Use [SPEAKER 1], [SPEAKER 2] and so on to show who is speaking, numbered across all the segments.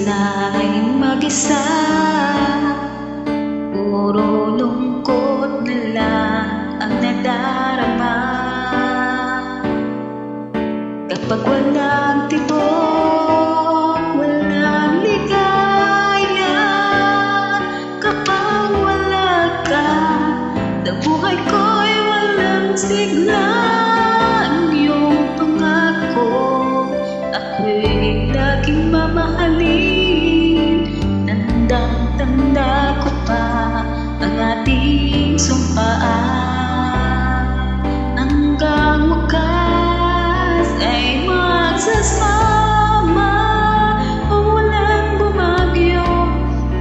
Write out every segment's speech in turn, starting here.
[SPEAKER 1] sana'y mag-isa, puro lungkot na lang ang nadarama. Kapag walang tibok, walang ligaya, kapag wala ka, sa buhay ko'y walang sigla. Ang iyong pangako, ako'y laging mamahalin. Tandang-tanda ko pa ang ating sumpaan. Hanggang wakas ay magsasama. Umulan, bumagyo,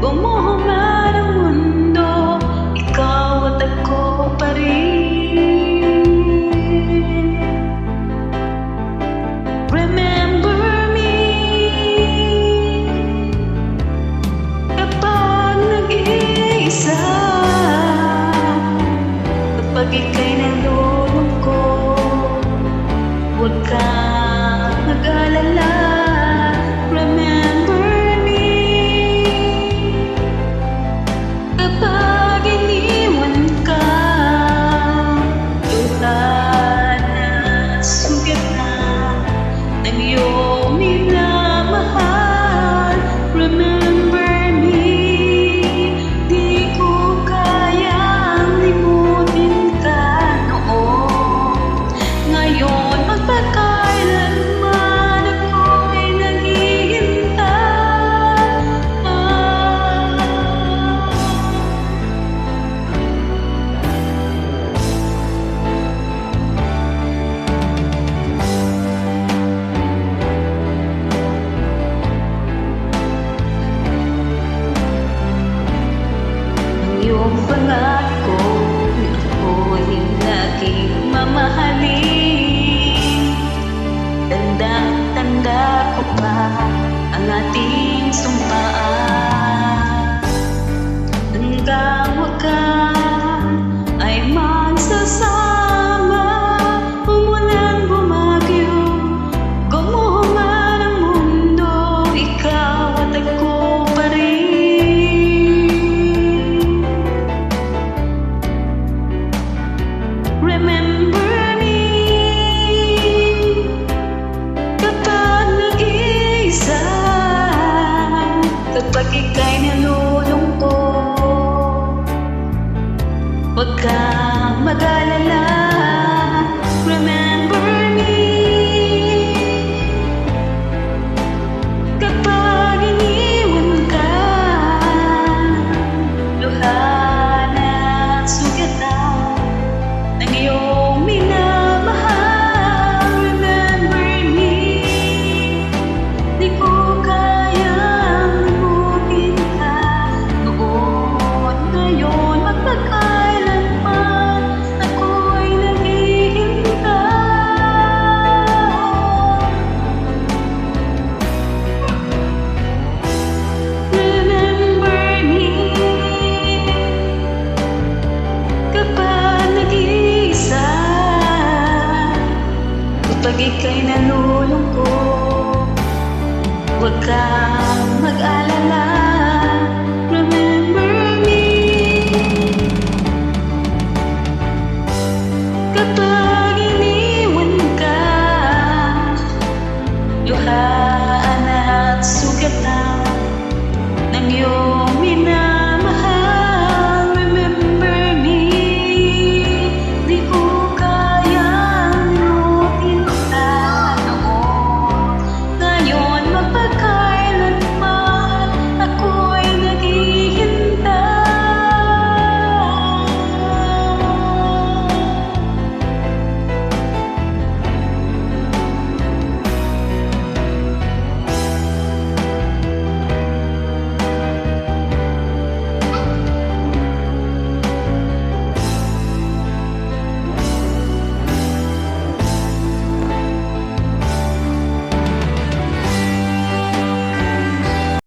[SPEAKER 1] bumuho man ang mundo, ikaw at ako pa rin. Remember me kapag nag-iisa, kapag ika'y nalulungkot, huwag kang mag-alala. Remember me kapag iniwan ka, luha na sugat na ng iyong minamahal. Remember me, di ko kayang limutin ka noon. Ngayon magpakailanman ako'y naghihintay. Ang iyong pangako, ako'y laging mamahalin. Tandang-tanda ko pa ang ating sumpaan. Hanggang wakas ay magsasama. Umulan, bumagyo, gumuho man ang mundo, ikaw at ako pa rin. Remember me kapag nag-iisa, kapag ika'y nalulungkot, huwag kang mag-alala. Remember me kapag iniwan ka, luha na sugat na ng iyong minamahal. Remember me, di ko kayang limutin ka noon. Ngayon magpakailanman ako'y naghihintay. Remember me kapag nag-iisa, kapag ika'y nalulungkot, huwag kang mag-alala. Remember me kapag